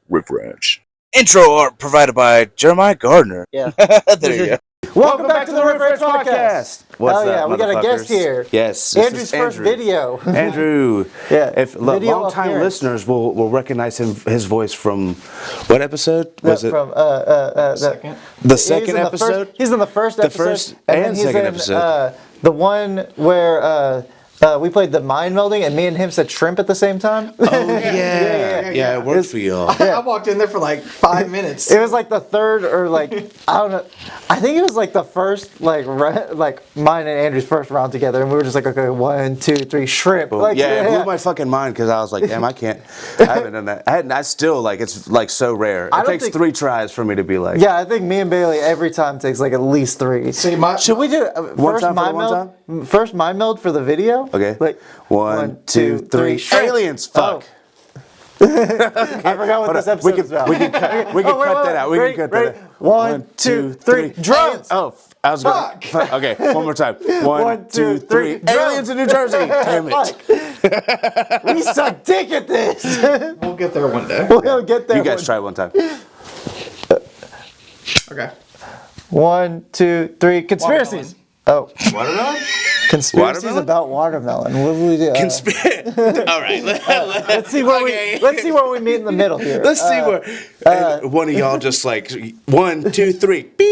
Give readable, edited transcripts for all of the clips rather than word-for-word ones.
Riff. Intro art provided by Jeremiah Gardner. Yeah. There you go. Welcome back to the Riff podcast. What's Hell yeah, up, we got a guest motherfuckers? here. Yes, this Andrew's is first Andrew. video. Andrew. Yeah, If video long-time appearance. listeners will recognize his voice from what episode was it? From Second. The second episode. He's in the first The episode. first then and he's second in, episode. The one where we played the mind melding and me and him said shrimp at the same time. Oh yeah, it worked for y'all. I walked in there for like 5 minutes. It was like the third or like I don't know. I think it was like the first like mine and Andrew's first round together, and we were just like, okay, 1, 2, 3, shrimp. Like, Yeah, it blew my fucking mind because I was like, damn, I haven't done that. I still like it's like so rare. I It don't takes think- 3 tries for me to be like. Yeah, I think me and Bailey every time takes like at least 3. See, Should we do first time for mind one meld? First mind meld for the video? Okay. Like 1, 2, 3. shrimp. Aliens. Fuck. I forgot what this episode is about. We can cut that out. We can cut that out. 1, 2, 3. Drums. Oh, I was going. Fuck. Okay, one more time. 1, 2, 3. Drums. Aliens in New Jersey. Damn it. Fuck. We suck dick at this. we'll get there one day. We'll get there. You guys try one time. Okay. 1, 2, 3. Conspiracies. Oh, Watermelon? conspiracies Watermelon? about watermelon. What will we do? All right. Let's see where let's see where we meet in the middle here. Let's see where one of y'all just like 1, 2, 3. Beep.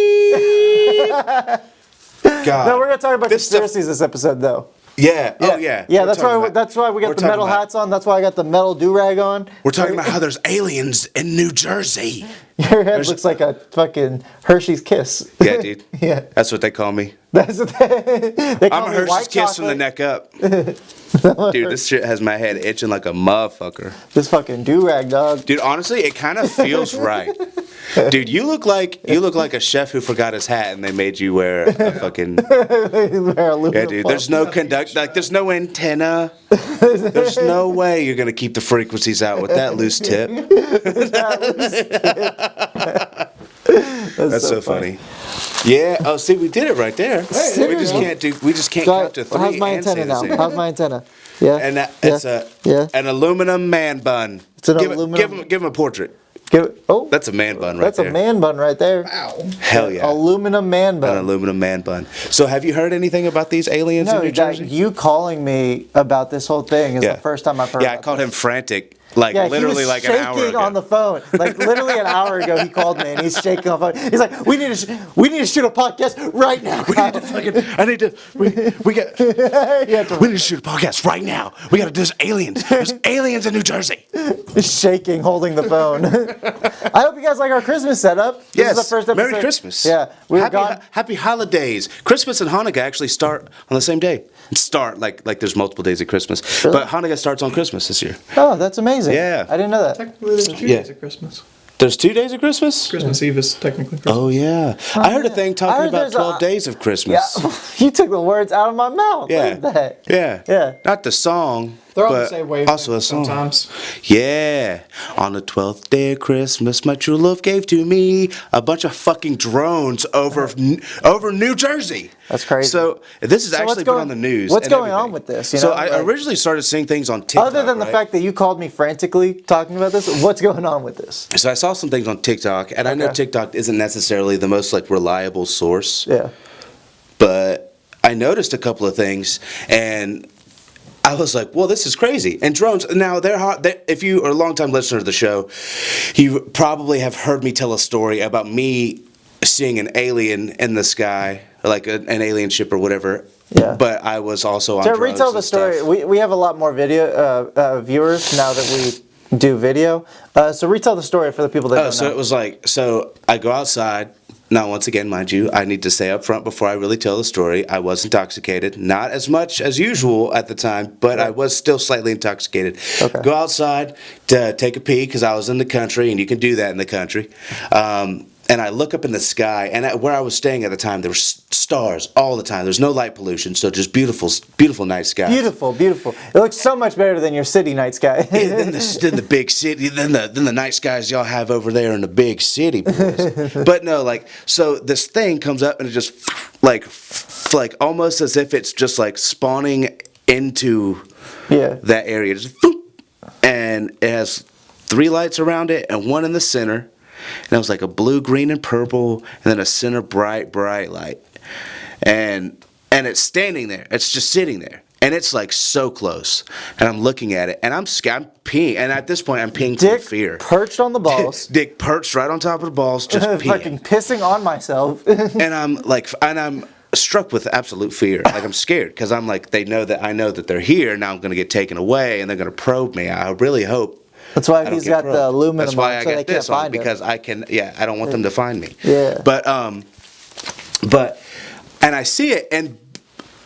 God. No, we're gonna talk about This stuff- conspiracies this episode, though. Yeah. Oh yeah. Yeah, We're that's talking why. about- That's why we we're got the talking metal about- hats on. That's why I got the metal do rag on. We're talking about how there's aliens in New Jersey. Your head looks like a fucking Hershey's Kiss. Yeah, dude. Yeah, That's what they call me. that's what they call I'm a me Hershey's white Kiss from the chocolate. neck up. Dude, this shit has my head itching like a motherfucker. This fucking do rag, dog. Dude, honestly, it kind of feels right. Dude, you look like a chef who forgot his hat and they made you wear a fucking. Yeah, dude. There's no there's no antenna. There's no way you're gonna keep the frequencies out with that loose tip. That's so funny. Yeah. Oh, see, we did it right there. We just can't count to 3. How's my and say antenna the now? same. How's my antenna? Yeah. And that, yeah. an aluminum man bun. It's an aluminum- Give him a portrait. Oh, That's a man bun right that's there. a man bun right there. Wow. Hell yeah. Aluminum man An bun. aluminum man bun. So have you heard anything about these aliens in No, New Jack, Jersey? you calling me about this whole thing is Yeah. the first time I've heard. Yeah, I about called this. him frantic, like Yeah, literally he was like an hour shaking ago. on the phone. Like literally an hour ago, he called me and he's shaking on the phone. He's like, "We need to shoot a podcast right now." we need to shoot a podcast right now. We got to. There's aliens. There's aliens in New Jersey. He's shaking, holding the phone. I hope you guys like our Christmas setup. This is the first episode. Merry Christmas. Yeah, we were gone. Happy holidays. Christmas and Hanukkah actually start on the same day. Start like there's multiple days of Christmas, Really? but Hanukkah starts on Christmas this year. Oh, that's amazing. Yeah. I didn't know that. Technically, there's 2 Yeah. days of Christmas. There's 2 days of Christmas. Christmas Eve is technically Christmas. Oh yeah, I heard a thing I talking heard about there's 12 days of Yeah, Christmas. you took the words out of my mouth. Yeah. Look at that. Yeah. Yeah. Not the song. They're all but the same wavelength also a song. sometimes. Yeah. On the 12th day of Christmas, my true love gave to me a bunch of fucking drones over New Jersey. That's crazy. So this has So what's actually been going- on the news. what's and going on everything. with this, you So know, I like- originally started seeing things on TikTok. Other than the right? fact that you called me frantically talking about this, what's going on with this? So I saw some things on TikTok, and I know Okay. TikTok isn't necessarily the most like reliable source. Yeah. But I noticed a couple of things, and I was like, well, this is crazy. And drones, now they're hot. If you are a longtime listener of the show, you probably have heard me tell a story about me seeing an alien in the sky, like an alien ship or whatever. Yeah. But I was also on To drugs retell the and story, stuff. we have a lot more video viewers now that we do video. So retell the story for the people that Oh, don't so know. it was like, so I go outside. Now, once again, mind you, I need to say up front before I really tell the story, I was intoxicated. Not as much as usual at the time, but I was still slightly intoxicated. Okay. Go outside to take a pee because I was in the country, and you can do that in the country. And I look up in the sky, and where I was staying at the time, there were stars all the time. There's no light pollution, so just beautiful, beautiful night skies. Beautiful, beautiful. It looks so much better than your city night sky. Yeah, then the big city, then the night skies y'all have over there in the big city, boys. But no, like, so this thing comes up and it just like almost as if it's just like spawning into Yeah. That area just boop, and it has 3 lights around it and one in the center. And it was like a blue, green, and purple, and then a center bright light. And it's standing there. It's just sitting there. And it's like so close. And I'm looking at it, and I'm scared. I'm peeing. And at this point, I'm peeing from Dick fear. perched on the balls. Dick perched right on top of the balls, just Fucking peeing. pissing on myself. And I'm struck with absolute fear. Like, I'm scared because I'm like, I know that they're here. Now I'm going to get taken away, and they're going to probe me. I really hope. That's why I don't he's get got probed. the aluminum That's why on, I so they got can't this on, find because him. I don't want them to find me. Yeah. But and I see it, and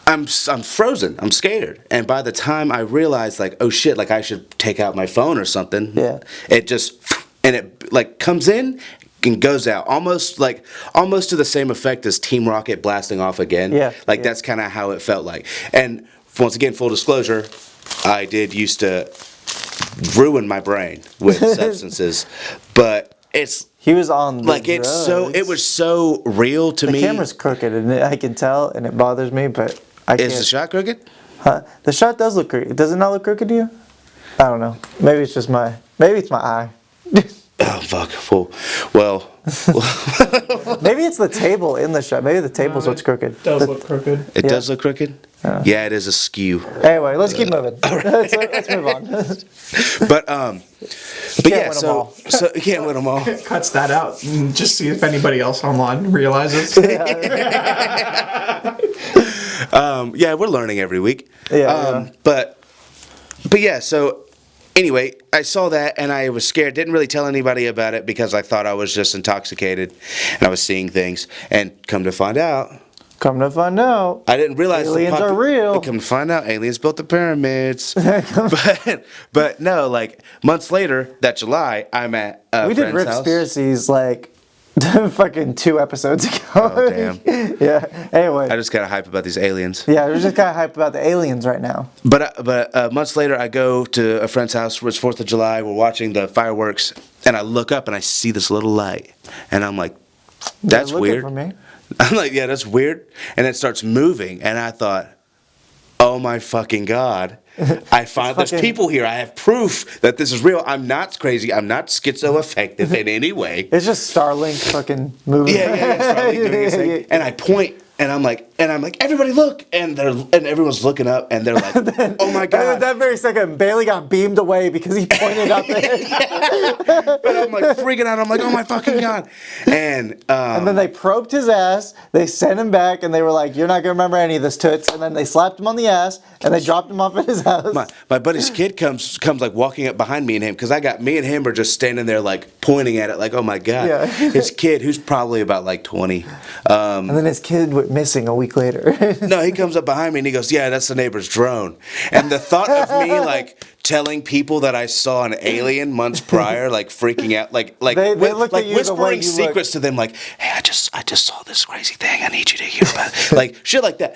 I'm frozen. I'm scared. And by the time I realize, like, oh shit, like I should take out my phone or something. Yeah. It like comes in and goes out, almost to the same effect as Team Rocket blasting off again. Yeah. Like that's kind of how it felt like. And once again, full disclosure, I did used to ruin my brain with substances, but He was on the like it drugs. was so real to The me. camera's crooked, and I can tell, and it bothers me, but I can't. Is the shot crooked? Huh? The shot does look crooked. Does it not look crooked to you? I don't know. Maybe it's just maybe it's my eye. Oh fuck! Well, Maybe it's the table in the shot. Maybe the table's what's crooked. It does look crooked. it Yeah. does look crooked. Yeah, it is askew. Anyway, let's keep moving. Let's move on. But Can't yeah, win 'em so all. you can't win them all. Cuts that out and just see if anybody else online realizes. Yeah, we're learning every week. Yeah, But yeah, so anyway, I saw that and I was scared. Didn't really tell anybody about it because I thought I was just intoxicated and I was seing things. And come to find out, Come to find out, I didn't realize aliens are real. Come to find out, aliens built the pyramids. but no, like months later, that July, I'm at a We did friend's house. Riff-spiracies like fucking 2 episodes ago. Oh, damn. Yeah. Anyway. I just got hype about these aliens. Yeah, we're just kind of hyped about the aliens right now. But months later, I go to a friend's house where it's 4th of July. We're watching the fireworks, and I look up and I see this little light, and I'm like, "That's They're looking weird." for me. I'm like, "Yeah, that's weird," and it starts moving, and I thought, "Oh my fucking god!" I find there's fucking- people here. I have proof that this is real. I'm not crazy. I'm not schizoaffective in any way. It's just Starlink fucking moving. Yeah. Starlink doing his thing. And I point, and I'm like, everybody look, and everyone's looking up, and they're like, oh my And god. at that very second, Bailey got beamed away because he pointed up there. But I'm like freaking out. I'm like, oh my fucking god. And And then they probed his ass. They sent him back, and they were like, "You're not gonna remember any of this, toots." And then they slapped him on the ass, and they dropped him off at his house. my buddy's kid comes like walking up behind me and him, because I got me and him are just standing there like pointing at it like, oh my god. Yeah. His kid, who's probably about like 20. And then his kid went missing a week later. No, he comes up behind me and he goes, yeah, that's the neighbor's drone. And the thought of me like telling people that I saw an alien months prior, like freaking out, like They looked like at you the way whispering you secrets to them, like, hey, I just saw this crazy thing. I need you to hear about it. Like shit like that.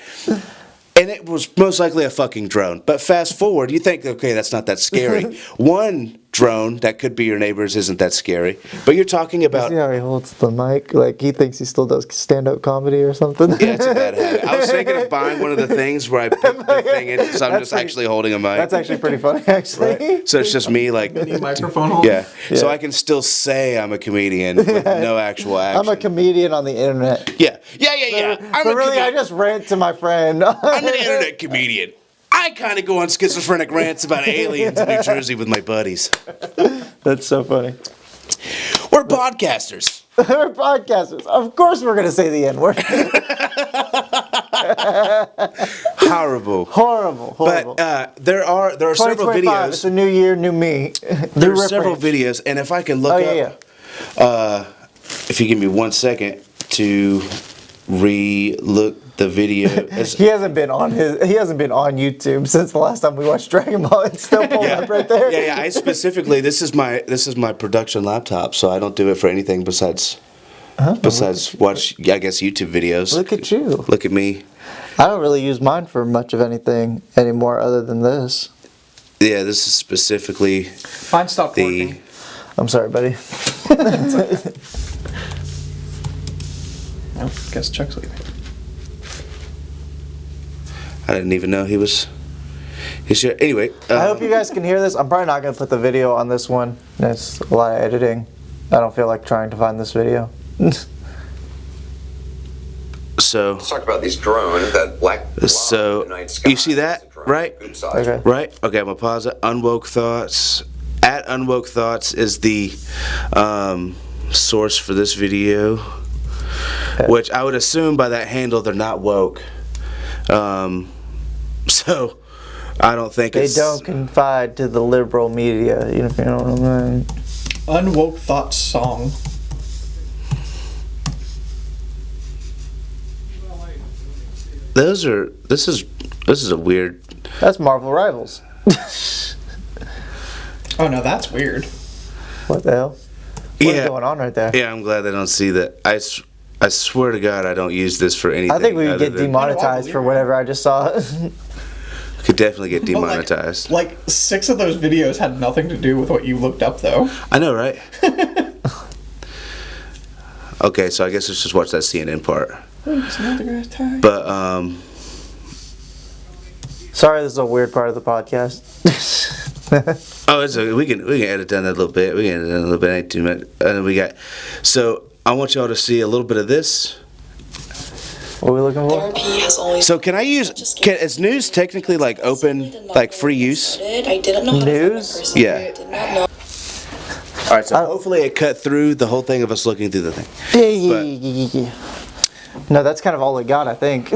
And it was most likely a fucking drone. But fast forward, you think, okay, that's not that scary. One drone that could be your neighbor's isn't that scary. But you're talking about... See how he holds the mic? Like he thinks he still does stand-up comedy or something. Yeah, it's a bad habit. I was thinking of buying one of the things where I put the thing in, so I'm just actually holding a mic. That's actually pretty funny, actually. Right. So it's just me, like... Mini microphone holder. Yeah. So I can still say I'm a comedian with no actual action. I'm a comedian on the internet. Yeah. I'm But a really, I comedian. just rant to my friend. I'm an internet comedian. I kind of go on schizophrenic rants about aliens in New Jersey with my buddies. That's so funny. We're podcasters. We're podcasters. Of course we're going to say the N-word. Horrible. Horrible. But there are several 2025, it's videos. a new year, new me. There New are several reference. videos, and if I can look Oh, up, yeah. if you give me 1 second to re-look the video. He hasn't been on YouTube since the last time we watched Dragon Ball. It's still pulling up right there. Yeah. I specifically, this is my production laptop, so I don't do it for anything besides watch, I guess, YouTube videos. Look at you. Look at me. I don't really use mine for much of anything anymore other than this. Yeah, this is specifically Mine stopped the. working. I'm sorry, buddy. Oh, guess Chuck's leaving. I didn't even know he was Anyway, I hope you guys can hear this. I'm probably not going to put the video on this one. It's a lot of editing. I don't feel like trying to find this video. so Let's talk about these drones, that black blob So, in the night sky. you see that, It's a drone, right? good size. Okay. right? Okay, I'm gonna pause it. Unwoke Thoughts. At Unwoke Thoughts is the source for this video, which I would assume by that handle they're not woke. So I don't think They it's. don't confide to the liberal media, you know what I mean? Unwoke Thoughts song. Those are. This is a weird. That's Marvel Rivals. Oh no, that's weird. What the hell? What's Yeah. going on right there? Yeah, I'm glad they don't see that. I swear to God, I don't use this for anything. I think we would other get than- demonetized for whatever I just saw. Could definitely get But, demonetized. Like 6 of those videos had nothing to do with what you looked up, though. I know, right? Okay, so I guess let's just watch that CNN part. But Sorry, this is a weird part of the podcast. oh, it's okay. We can edit down that a little bit. We can edit down a little bit. Ain't too much. And then we got. So I want y'all to see a little bit of this. What are we looking for? Therapy has always. So can I use? Is news technically like open, like free use? I didn't know how to find my News? person. Yeah. I did not know. All right. So hopefully it cut through the whole thing of us looking through the thing. No, that's kind of all we got, I think.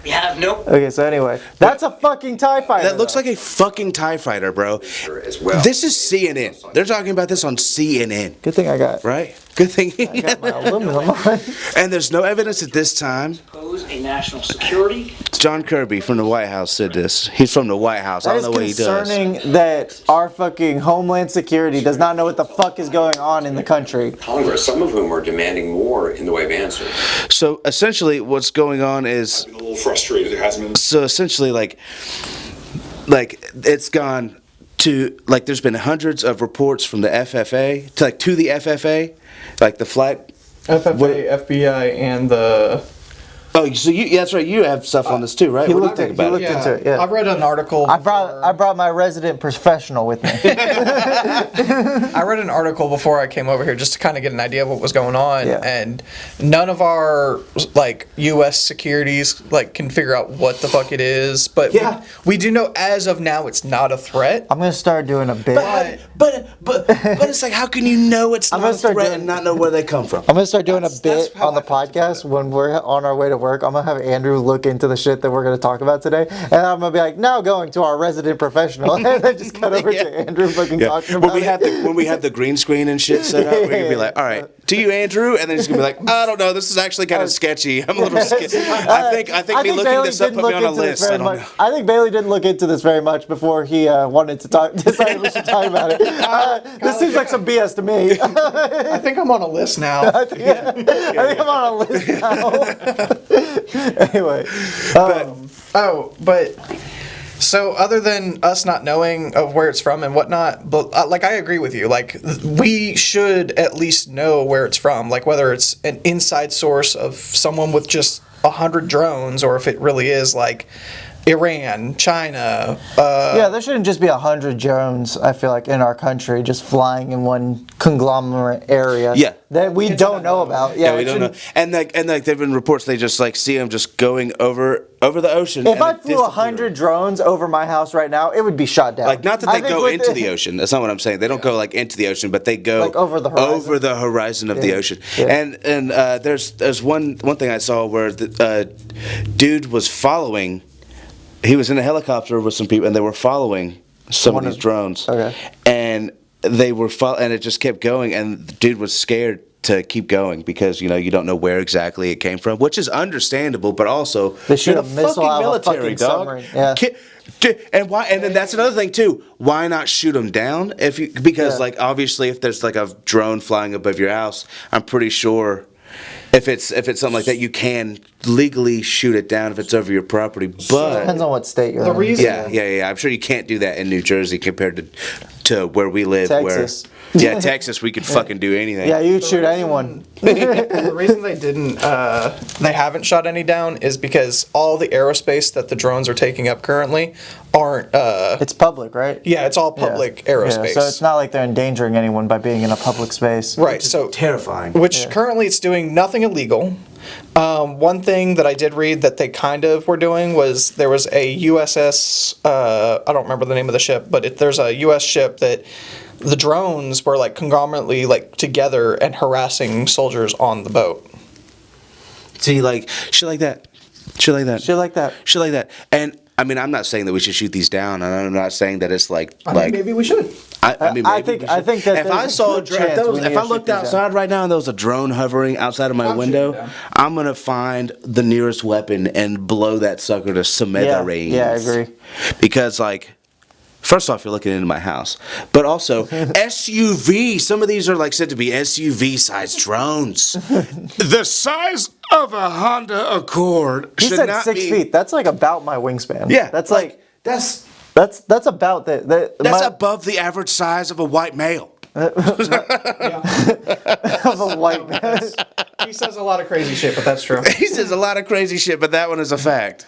We have no. Okay, so anyway, that's a fucking TIE fighter. That looks like a fucking TIE fighter, bro. As well. This is CNN. They're talking about this on CNN, Good thing I got right? Good thing. my aluminum on. And there's no evidence at this time. Pose a national security. John Kirby from the White House said this. He's from the White House. I That don't is know what he does. concerning that our fucking Homeland Security does not know what the fuck is going on in the country. Congress, some of whom are demanding more in the way of answers. So essentially, what's going on is, A little frustrated. It hasn't been. so essentially, like it's gone to, like, there's been hundreds of reports from the FFA to the FFA, like the flight. FFA, FBI, and the. Oh, so yeah, that's right. You have stuff on this too, right? He What do you looked think at- about he it? looked into it, yeah. I read an article. I brought my resident professional with me. I read an article before I came over here just to kind of get an idea of what was going on, Yeah. and none of our like U.S. securities like can figure out what the fuck it is. But Yeah. we do know as of now it's not a threat. I'm gonna start doing a bit. But it's like, how can you know it's I'm not gonna a start threat doing- and not know where they come from? I'm gonna start doing a That's bit how on the I feel podcast when we're on our way to work. I'm gonna have Andrew look into the shit that we're gonna talk about today, and I'm gonna be like, now going to our resident professional, and then just cut over Yeah. to Andrew fucking Yeah. talking about When we had the green screen and shit set up, we're gonna be like, all right, to you, Andrew, and then he's gonna be like, I don't know, this is actually kind of sketchy. I'm a little scared. I think me looking Bailey this up didn't put me look on a into this list. I very don't much. know. I think Bailey didn't look into this very much before he wanted to decide we should talk about it. This seems like some BS to me. I think I'm on a list now. I think I'm on a list now. Anyway, But so other than us not knowing of where it's from and whatnot, but like I agree with you. Like we should at least know where it's from. Like whether it's an inside source of someone with just 100 drones, or if it really is like Iran, China. yeah, there shouldn't just be 100 drones, I feel like, in our country just flying in one conglomerate area. Yeah. That we don't know about. Yeah, Yeah, we it don't know. shouldn't- And like there've been reports they just like see them just going over the ocean. If and I they flew disappear. 100 drones over my house right now, it would be shot down. Like, not that I they think go with into the ocean. That's not what I'm saying. They don't go like into the ocean, but they go Like, over the horizon. over the horizon of the Yeah. ocean. Yeah. And there's one thing I saw where the dude was following. He was in a helicopter with some people, and they were following some One of these of- drones. Okay. And they were and it just kept going, and the dude was scared to keep going because you don't know where exactly it came from, which is understandable, but also They shoot you're a the missile fucking out of a military, fucking dog. submarine, yeah. And why? And then that's another thing too. Why not shoot them down? Because Yeah. like obviously if there's like a drone flying above your house, I'm pretty sure. If it's something like that, you can legally shoot it down if it's over your property. But Depends on what state you're in. reason- yeah. I'm sure you can't do that in New Jersey compared to where we live, Texas. Yeah, Texas, we could fucking do anything. Yeah, you'd shoot anyone. The reason they haven't shot any down is because all the aerospace that the drones are taking up currently aren't. It's public, right? Yeah, it's all public aerospace. So it's not like they're endangering anyone by being in a public space. right. So Terrifying. which currently it's doing nothing illegal. One thing that I did read that they kind of were doing was there was a USS. I don't remember the name of the ship, but there's a U.S. ship that. The drones were like conglomerately like together and harassing soldiers on the boat. See, like, shit like that. Shit like that. Shit like that. Shit like that. And, I mean, I'm not saying that we should shoot these down, and I'm not saying that it's like... I mean, maybe we should. I mean, I maybe think that if I there's a saw a good drone, chance we need if to I shoot looked these outside right now and there was a drone hovering outside of my I'm window, shooting down. I'm gonna find the nearest weapon and blow that sucker to smithereens. Yeah, I agree. Because like, first off, you're looking into my house, but also SUV. Some of these are like said to be SUV-sized drones, the size of a Honda Accord. He should said not 6 be- feet. That's like about my wingspan. Yeah, That's like that's that's about the that's my, above the average size of a white male. of a white man. He says a lot of crazy shit, but that's true. He says a lot of crazy shit, but that one is a fact.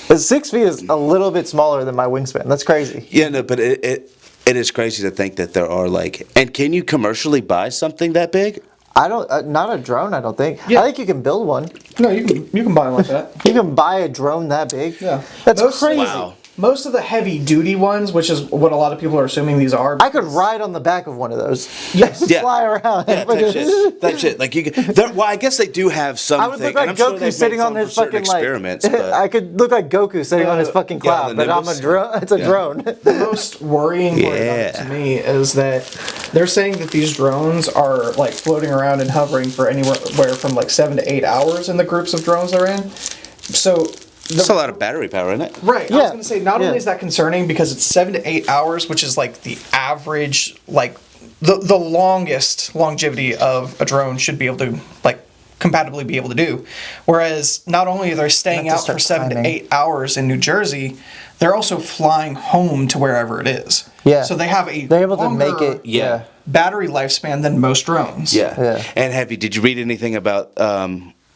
But 6 feet is a little bit smaller than my wingspan. That's crazy. Yeah, no, but it is crazy to think that there are like. And can you commercially buy something that big? I don't. Not a drone. I don't think. Yeah. I think you can build one. No, you can buy one like that. You can buy a drone that big. Yeah. That's Most- crazy. Wow. Most of the heavy duty ones, which is what a lot of people are assuming these are. I could ride on the back of one of those. Yes. Yeah. Fly around. That shit. That shit. Like you. Well, I guess they do have some. I would look and like I'm sure Goku they've sitting made on some his for certain fucking like. experiments. But I could look like Goku sitting on his fucking yeah, cloud, the but I'm a Nimbus. drone. It's a drone. The most worrying part about it Yeah. to me is that they're saying that these drones are like floating around and hovering for anywhere from like 7 to 8 hours in the groups of drones they're in. So that's a lot of battery power, isn't it? right, I Yeah. was going to say not only is that concerning because it's 7 to 8 hours, which is like the average, like the longest longevity of a drone should be able to like compatibly be able to do. Whereas not only are they staying have to out for start 7 to timing. 8 hours in New Jersey, they're also flying home to wherever it is. Yeah. So they have a They're able to make longer it. Yeah. battery lifespan than most drones. Yeah. Yeah. And did you read anything about?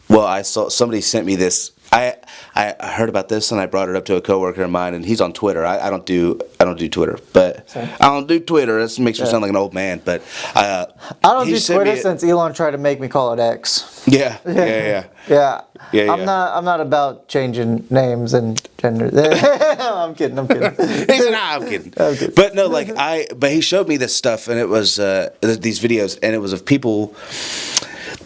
Well, I saw somebody sent me this. I heard about this and I brought it up to a coworker of mine, and he's on Twitter. I don't do Twitter, but Same. I don't do Twitter. This makes me sound like an old man, but I don't he do sent me Twitter since Elon tried to make me call it X. Yeah. Yeah. Yeah, I'm not about changing names and gender. I'm kidding. He said, "Nah, I'm kidding." But no, like but he showed me this stuff, and it was these videos, and it was of people.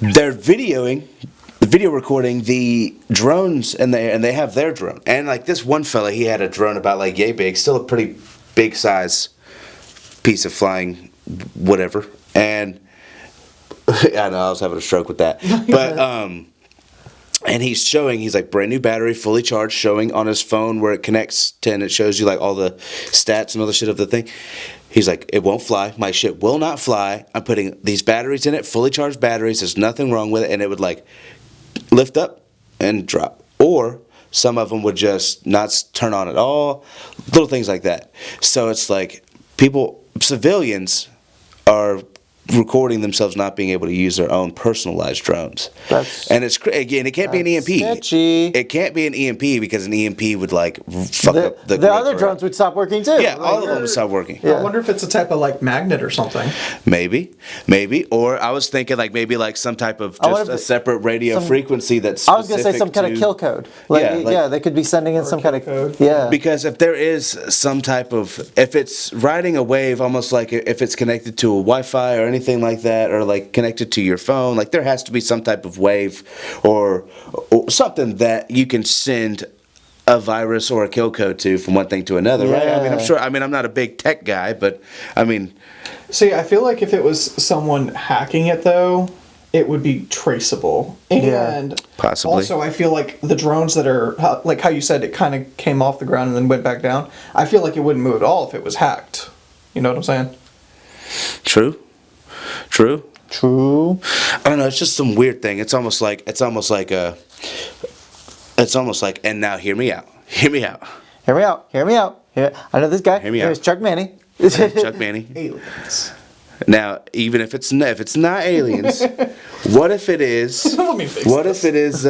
They're video recording the drones, and they have their drone, and like this one fella, he had a drone about like yay big, still a pretty big size piece of flying whatever, and I know I was having a stroke with that, but and he's like brand new battery, fully charged, showing on his phone where it connects to, and it shows you like all the stats and all the shit of the thing. He's like, it won't fly. My shit will not fly. I'm putting these batteries in it, fully charged batteries. There's nothing wrong with it, and it would like lift up and drop, or some of them would just not turn on at all. Little things like that. So it's like civilians are recording themselves not being able to use their own personalized drones. And it's again, it can't be an EMP. sketchy. It can't be an EMP because an EMP would like fuck up the The other grid. drones would stop working too. Yeah, all of them would stop working. Yeah. I wonder if it's a type of like magnet or something. Maybe. Or I was thinking like maybe like some type of I wonder just if a separate radio some- frequency that's I was gonna say specific some kind of to- kill code. Yeah, They could be sending in some kind of code. Yeah. Because if there is some type of, if it's riding a wave, almost like if it's connected to a Wi-Fi or anything like that, or like connected to your phone, like there has to be some type of wave or something that you can send a virus or a kill code to from one thing to another, right? I mean, I'm Yeah. sure. I mean, I'm not a big tech guy, but I mean, See, I feel like if it was someone hacking it though, it would be traceable. Yeah. And Possibly. also I feel like the drones that are like how you said it kind of came off the ground and then went back down. I feel like it wouldn't move at all if it was hacked. You know what I'm saying? true. True. I don't know. It's just some weird thing. It's almost like, and now hear me out. Hear me out. I know this guy. Hear me Here's out. Chuck Manny. Chuck Manny. Aliens. Now, even if it's not aliens, what if it is? Let me fix What this. if it is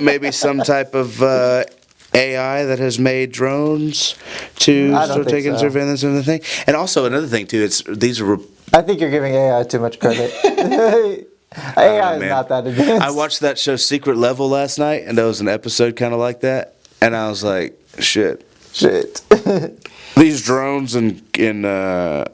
maybe some type of AI that has made drones to I don't start think taking so. surveillance and everything? And also another thing too, these are. I think you're giving AI too much credit. AI is man. not that advanced. I watched that show Secret Level last night, and there was an episode kind of like that, and I was like, shit. Shit. These drones in I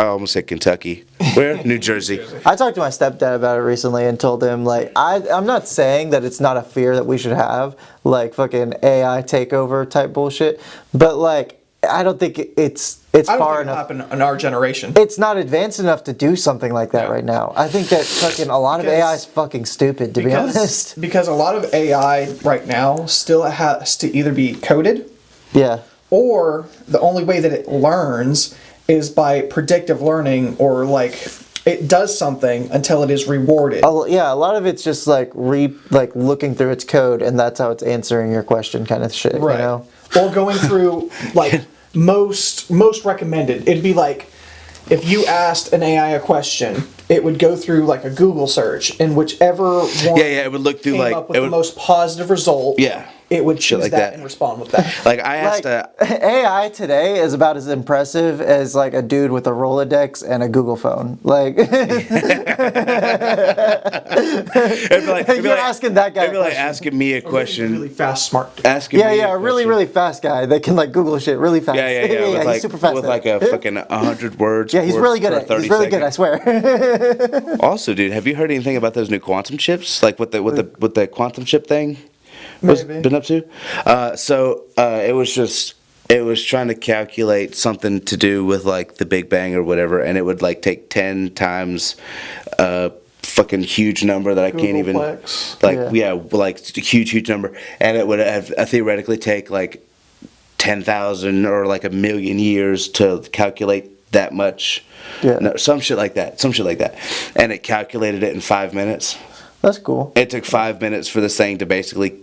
almost said Kentucky. Where? New Jersey. I talked to my stepdad about it recently and told him, like, I'm not saying that it's not a fear that we should have, like fucking AI takeover type bullshit, but like, I don't think it's I don't far think it'll enough. happen in our generation. It's not advanced enough to do something like that right now. I think that fucking a lot of Because- AI is fucking stupid, to be honest. Because a lot of AI right now still has to either be coded, Yeah. or the only way that it learns is by predictive learning, or like it does something until it is rewarded. Yeah, a lot of it's just like looking through its code, and that's how it's answering your question, kind of shit. Right. You know? Or going through like most recommended. It'd be like if you asked an AI a question, it would go through like a Google search, and whichever one Yeah, it would look through came like up with it the would, most positive result. Yeah. It would Shit choose like that, that. and respond with that. like I asked Like AI today is about as impressive as like a dude with a Rolodex and a Google phone. Like you're asking that guy. It'd be a like question. asking me a question. Really fast, smart. Asking me Yeah, a a really, question. really fast guy that can like Google shit really fast. Yeah. He's With like, super fast. with at like it. a fucking 100 words. Yeah, he's per- really good per at it. 30 He's really good, I seconds. swear. Also, dude, have you heard anything about those new quantum chips? Like what the quantum chip thing was Maybe. been up to? It was trying to calculate something to do with like the Big Bang or whatever, and it would like take 10 times a fucking huge number that I can't even Googleplex. like like a huge number, and it would have theoretically take like 10,000 or like a million years to calculate that much. Yeah. No, some shit like that. And it calculated it in 5 minutes. That's cool. It took 5 minutes for this thing to basically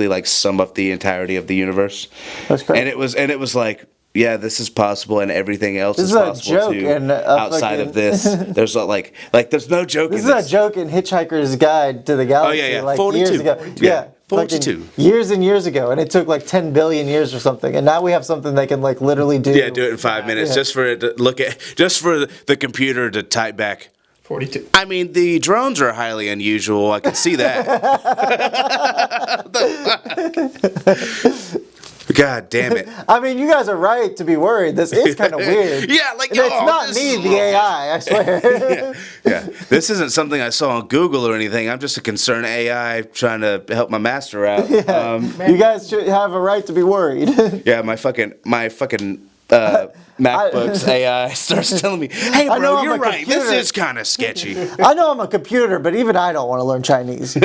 like sum up the entirety of the universe. That's crazy. And it was like, yeah, this is possible, and everything else This is is a possible joke too. and a Outside fucking- of this, there's like there's no joke This in is this. a joke in Hitchhiker's Guide to the Galaxy. yeah. Like 42. years ago. 42. Yeah. 42. fucking years and years ago, and it took like 10 billion years or something, and now we have something they can like literally do. Yeah, do it in 5 minutes, Yeah. just for it to just for the computer to type back. 42. I mean, the drones are highly unusual. I could see that. God damn it. I mean, you guys are right to be worried. This is kind of weird. Yeah, like, And it's oh, not this me, is- the AI. I swear. Yeah, this isn't something I saw on Google or anything. I'm just a concerned AI trying to help my master out. You guys should have a right to be worried. Yeah, my fucking MacBook's AI starts telling me, "Hey, I know bro, I'm you're a right. This computer." is kind of sketchy." I know I'm a computer, but even I don't want to learn Chinese.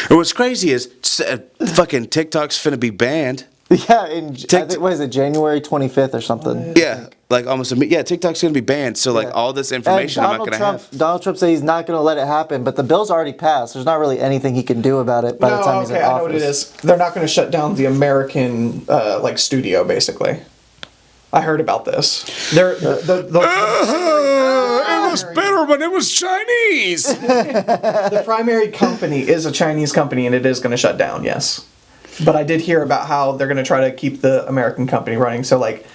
What's crazy is fucking TikTok's finna be banned. Yeah, I think, what is it, January 25th or something? Yeah, like almost TikTok's gonna be banned. So like all this information I'm not gonna have. Donald Trump said he's not going to let it happen, but the bill's already passed. There's not really anything he can do about it by the time he's in I office. know what it is. They're not going to shut down the American like studio, basically. I heard about this. They're It was better when it was Chinese. the primary company is a Chinese company, and it is going to shut down. Yes, but I did hear about how they're going to try to keep the American company running. So like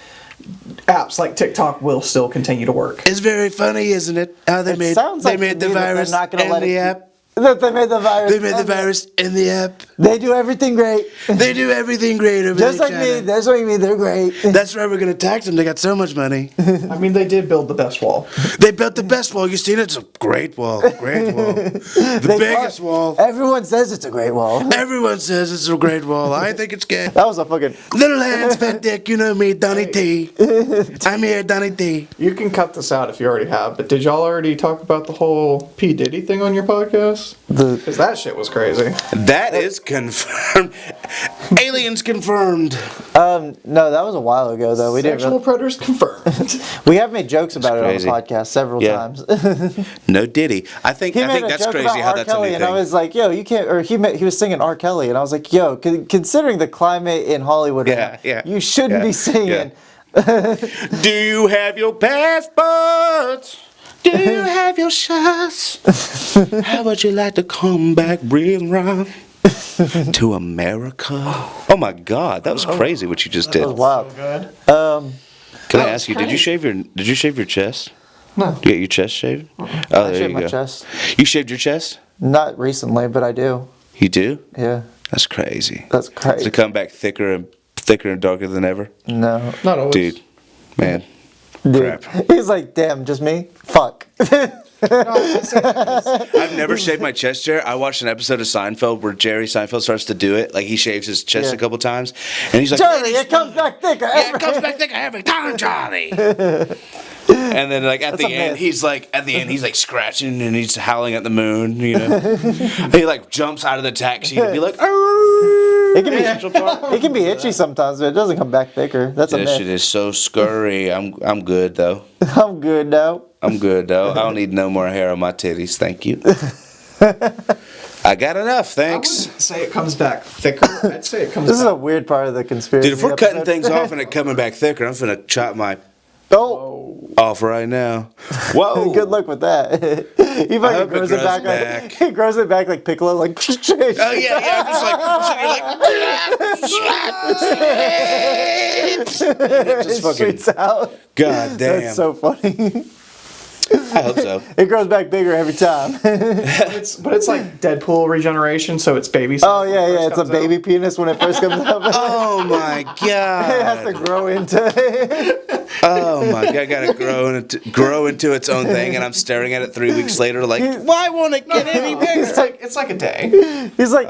apps like TikTok will still continue to work. It's very funny, isn't it? How they made sounds they like made to the me that they're virus not gonna in let it the keep- app. That they made the virus. They made the virus in the app. They do everything great. They do everything great over Just there, like me. China. That's what I mean. They're great. That's why we're gonna tax them. They got so much money. I mean, they did build the best wall. They built the best wall. You seen it? It's a great wall. Great wall. The biggest wall. Everyone says it's a great wall. Everyone says it's a great wall. I think it's good. That was a fucking. Little hands, fat dick. You know me, Donny T. I'm here, Donny T. You can cut this out if you already have, but did y'all already talk about the whole P. Diddy thing on your podcast? this. Because that shit was crazy. That is confirmed. Aliens confirmed. No, that was a while ago though. We didn't. Sexual predators confirmed. We have made jokes about it on crazy. the podcast several Yeah. times. No Diddy. I think He made a that's joke crazy about how R. that's Kelly, a new and I thing. was like, "Yo, you can't." Or he was singing R. Kelly, and I was like, "Yo, considering the climate in Hollywood, right now, Yeah. you shouldn't be singing." Do you have your passports? Do you have your shots? How would you like to come back real wrong to America? Oh my God, that was crazy what you just did. That was wild. Good. Can I ask you? Did you shave your chest? No. Did you get your chest shaved? Oh, I there shaved you my go. chest. You shaved your chest? Not recently, but I do. You do? Yeah, That's crazy. that's Does crazy. it come back thicker and darker than ever? No, Not always. Dude, man. dude. Crap. He's like, "Damn, just me? Fuck." I've never shaved my chest hair. I watched an episode of Seinfeld where Jerry Seinfeld starts to do it. Like he shaves his chest Yeah. a couple times, and he's like, Charlie, it comes back thicker. "Yeah, it comes back thicker every time, Charlie." And then like at That's the a end, myth. he's like scratching and he's howling at the moon. You know, he like jumps out of the taxi and be like, It can be it can be itchy sometimes, but it doesn't come back thicker. That's a "This shit myth. is so scurry." I'm good though. I'm good now. I'm good though. I don't need no more hair on my titties. Thank you. I got enough. I Thanks. wouldn't say it comes back thicker. I'd say it comes This is a back. weird part of the conspiracy. Dude, if we're cutting episode. things off and it coming back thicker, I'm finna chop my Oh, off right now. Whoa. good luck with that. He hope fucking it grows it grows back. back. Like, he grows it back like Piccolo, like. Oh yeah. Just like just fucking. Shoots out. God damn. That's so funny. I hope so. It grows back bigger every time. But it's like Deadpool regeneration, so it's baby size Oh when yeah, it yeah. first It's a comes out. baby penis when it first comes up. Oh my It has to God. grow into. Oh my God. Gotta grow into its own thing, and I'm staring at it 3 weeks later, like, why won't it get any bigger? It's like a day. He's like,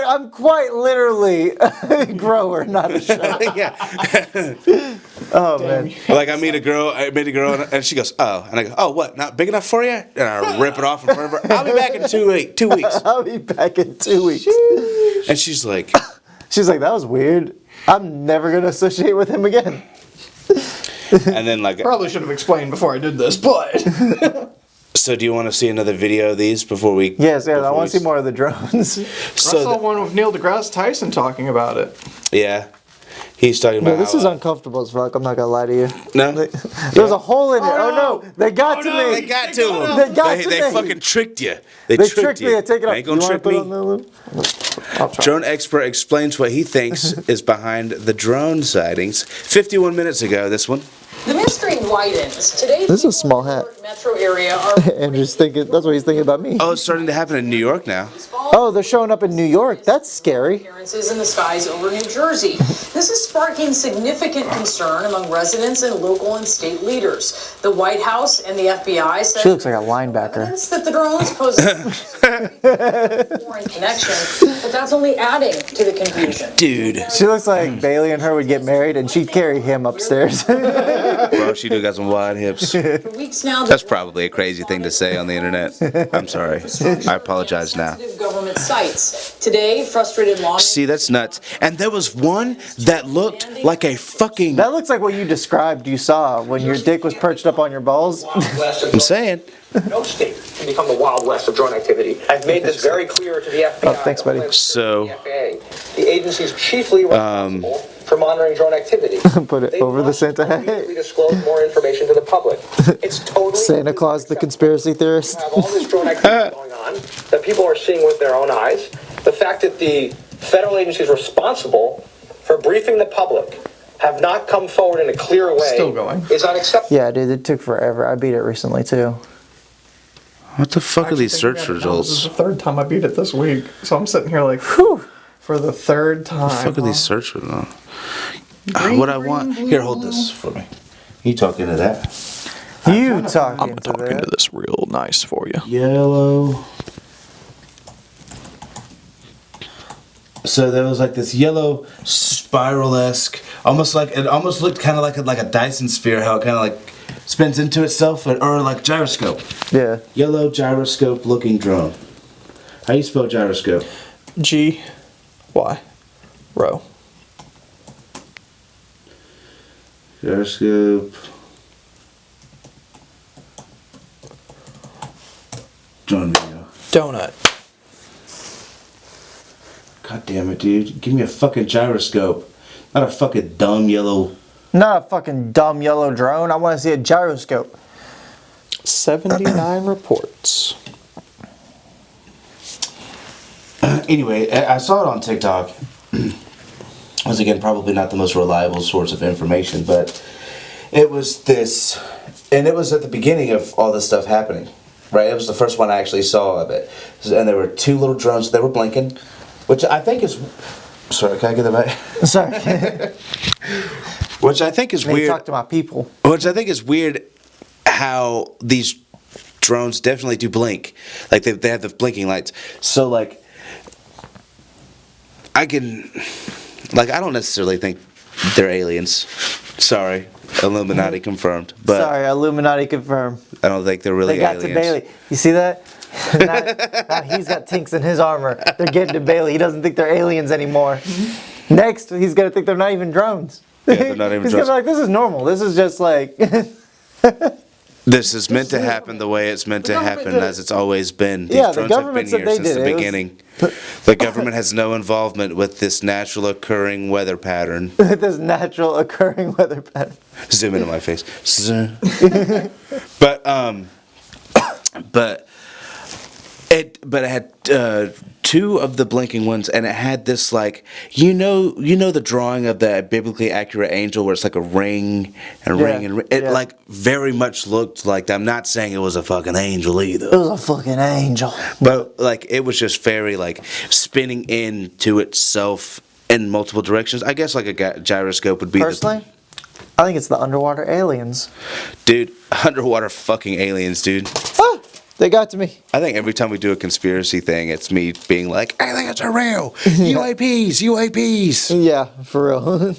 I'm quite literally a grower, not a show. Yeah. Oh man. Like I meet a girl, and she goes, "Oh," and I go, "Oh, what? Not big enough for you?" And I rip it off in front of her. I'll be back in 2 weeks. I'll be back in 2 weeks. And she's like, She's like, that was weird. I'm never gonna associate with him again. and then like, Probably should have explained before I did this, but so do you want to see another video of these before we? Yes, I before want we- to see more of the drones. I So saw one with Neil deGrasse Tyson talking about it. yeah, he's talking No, about. this how, is uncomfortable as fuck. I'm not gonna lie to you. no. There's a hole in it. Oh no, they got to me. They got to him. They got to They me. fucking tricked you. They tricked me. I take it They off. ain't gonna You wanna trick put me. on the loop? I'll try. Drone expert explains what he thinks is behind the drone sightings. 51 minutes ago, this one. The mystery widens. Today, This is a small hat. metro area are Andrew's thinking. That's what he's thinking about me. Oh, it's starting to happen in New York now. Oh, they're showing up in New York. That's scary. appearances in the skies over New Jersey. This is sparking significant concern among residents and local and state leaders. The White House and the FBI said She looks like a linebacker. evidence that the drones pose a foreign connection, but that's only adding to the confusion. Dude. She looks like Bailey and her would get married, and she'd carry him upstairs. Bro, she do got some wide hips. For weeks now, That's probably a crazy thing to say on the internet. I'm sorry. I apologize now. sensitive government sites. Today, frustrated lawmakers. See, that's nuts. And there was one that looked like a fucking. That looks like what you described you saw when your dick was perched up on your balls. I'm saying. No state can become the Wild West of drone activity. I've made this very clear to the FBI. Oh, thanks, buddy. So, The FAA, the agency's chiefly responsible for monitoring drone activity. Put it They over the must Santa immediately hat. disclose more information to the public. It's totally Santa Claus, the conspiracy theorist. have all this drone activity going on that people are seeing with their own eyes. The fact that the federal agencies responsible for briefing the public have not come forward in a clear way Still going. is unacceptable. Yeah, dude, it took forever. I beat it recently too. What the fuck are these Actually, search This is results? the third time I beat it this week, so I'm sitting here like, Whew. for the third time. What the fuck are these search results? What I want. Here, hold this for me. You talk into that. You talking to that? this real nice for you. Yellow. So there was like this yellow spiral-esque, almost like it almost looked kind of like a Dyson sphere, how it kind of like spins into itself, or like gyroscope. Yeah. Yellow gyroscope looking drone. How you spell gyroscope? G-Y. Row. Gyroscope. Drone video. Donut. God damn it, dude. Give me a fucking gyroscope. Not a fucking dumb yellow. Not a fucking dumb yellow drone. I want to see a gyroscope. 79 reports. Anyway, I saw it on TikTok. Once again, probably not the most reliable source of information, but it was this, and it was at the beginning of all this stuff happening, right? It was the first one I actually saw of it, and there were two little drones. They were blinking, which I think is. Sorry, can I get that back? Sorry. Which I think is Let me weird. talk to my people. Which I think is weird how these drones definitely do blink. Like they have the blinking lights. So like I don't necessarily think they're aliens. Sorry. Illuminati confirmed. But Sorry, Illuminati confirmed. I don't think they're really They got aliens. to Bailey. You see that? now he's got tinks in his armor. They're getting to Bailey. He doesn't think they're aliens anymore. Next, he's gonna think they're not even drones. Yeah, they're not even he's drones. gonna be like, this is normal. This is just like. This is meant to happen the way it's meant to happen, as it's always been. These Yeah, the drones have been government said here they since did the it. It was- beginning. The government has no involvement with this natural occurring weather pattern. this natural occurring weather pattern. Zoom into my face. But it had two of the blinking ones, and it had this like you know the drawing of the biblically accurate angel where it's like a ring and ring and ring. It like very much looked like that. I'm not saying it was a fucking angel either. It was a fucking angel. But like it was just very like spinning into itself in multiple directions. I guess like a gyroscope would be. Personally, I think it's the underwater aliens. Dude, underwater fucking aliens, dude. Ah, they got to me. I think every time we do a conspiracy thing, it's me being like, aliens are real. UAPs, UAPs. Yeah, for real.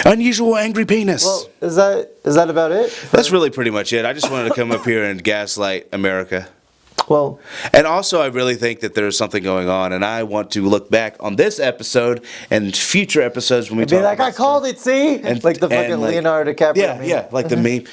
Unusual angry penis. Well, is that about it? That's really pretty much it. I just wanted to come up here and gaslight America. Well, And also, I really think that there's something going on, and I want to look back on this episode and future episodes when we be talk like, about I called it, see? And- Like the fucking and, like- Leonardo DiCaprio Yeah, meme. yeah, like the meme.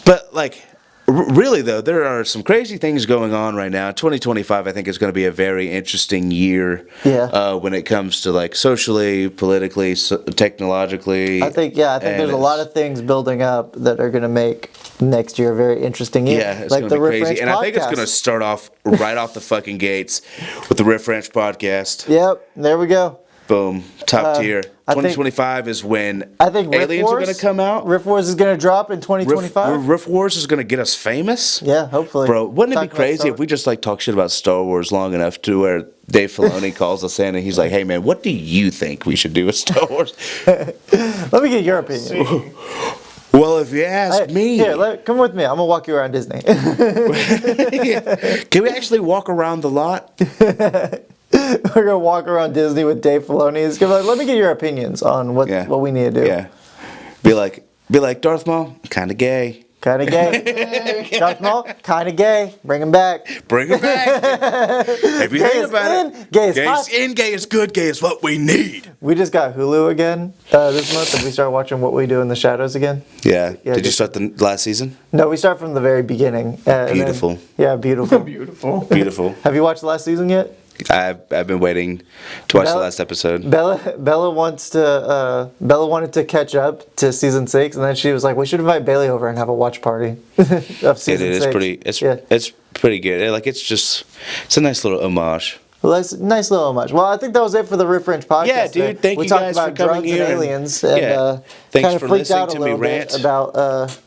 But like, really though, there are some crazy things going on right now. 2025, I think, is going to be a very interesting year. Yeah. When it comes to like socially, politically, technologically. I think there's a lot of things building up that are going to make next year a very interesting year. Yeah, it's like going the to be Riff crazy, Ranch and I think it's podcast. going to start off right off the fucking gates with the Riff Ranch podcast. Yep, there we go. Boom, top tier. I think- 2025 is when I think Riff aliens Wars, are going to come out. Riff Wars is going to drop in 2025. Riff Wars is going to get us famous. Yeah, hopefully. Bro, wouldn't it Talk be about crazy Star- if we just like talk shit about Star Wars long enough to where Dave Filoni calls us in and he's like, "Hey man, what do you think we should do with Star Wars?" Let me get your opinion. Well, if you ask me, Here, come with me. I'm gonna walk you around Disney. can we actually walk around the lot? We're gonna walk around Disney with Dave Filoni. He's gonna be like, let me get your opinions on what we need to do. Yeah, be like Darth Maul, kind of gay. Kind of gay. Darth Maul, kind of gay. Bring him back. Bring him back. If you Gay think is about in, it, gay is gay hot. is in, gay is good, gay is what we need. We just got Hulu again this month, and we start watching What We Do in the Shadows again. Yeah. Yeah, Did you just- start the last season? No, we start from the very beginning. And then- Beautiful. yeah, beautiful. Beautiful. Have you watched the last season yet? I've been waiting to watch the Bella- last episode. Bella wanted to catch up to season 6, and then she was like, "We should invite Bailey over and have a watch party of season It is 6." pretty. It's pretty good. It's a nice little homage. Well, that's a nice little homage. Well, I think that was it for the Riff Ranch podcast. Yeah, dude, today. thank we you talked guys about for coming drugs here and and- aliens, and yeah. Thanks kind of for freaked listening out a to me little rant. bit about.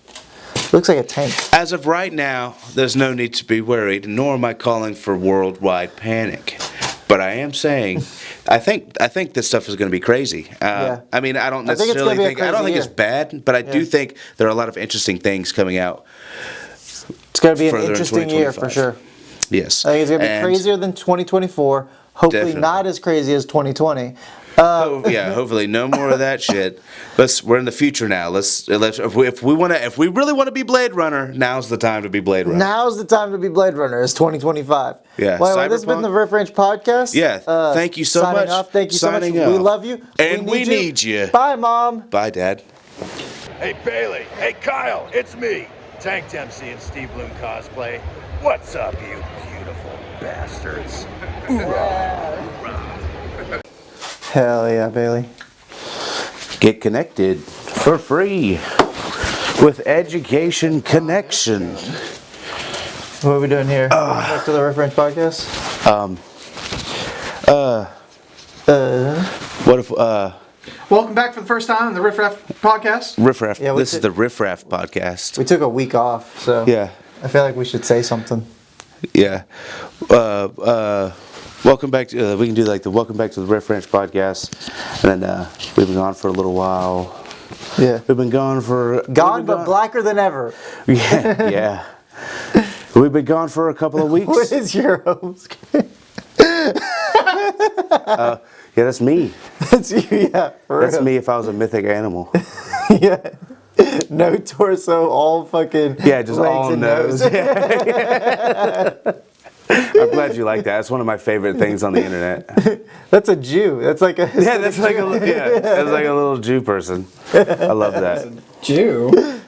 Looks like a tank. As of right now, there's no need to be worried, nor am I calling for worldwide panic. But I am saying, I think this stuff is going to be crazy. Yeah. I mean, I don't I think it's necessarily gonna be a think I don't crazy think it's year. bad, but I do Yeah. think there are a lot of interesting things coming out. It's going to be an Further in interesting year for 2025. sure. Yes, I think it's going to be And- crazier than 2024. Hopefully Definitely. not as crazy as 2020. Yeah, hopefully no more of that shit. We're in the future now. Let's if we really want to be Blade Runner, now's the time to be Blade Runner. Now's the time to be Blade Runner. It's 2025. Yeah, Well, this has been Cyberpunk. the Riff Ranch podcast. Yeah, thank you so signing much. Off. Thank you so much. Signing We off. love you. And we need you. Bye, Mom. Bye, Dad. Hey, Bailey. Hey, Kyle. It's me, Tank Dempsey in Steve Bloom cosplay. What's up, you beautiful bastards? Hell yeah, Bailey. Get connected for free with Education Connection. What are we doing here? Back to the Riff Ranch podcast. What if Welcome back for the first time on the Riff Raff podcast. Riff Raff? Yeah, This is the Riff Raff podcast. We took a week off, so Yeah, I feel like we should say something. yeah. Welcome back to. We can do like the welcome back to the Riff Ranch podcast, and then we've been gone for a little while. Yeah. We've been gone for But blacker than ever. Yeah, yeah. We've been gone for a couple of weeks. What is your host? Yeah, that's me. That's you, yeah. For That's real. me if I was a mythic animal. Yeah. No torso, all fucking Yeah, just legs all and nose. I'm glad you like that. It's one of my favorite things on the internet. That's a Jew. That's like a Yeah, that's like a little Jew person. I love that. Jew.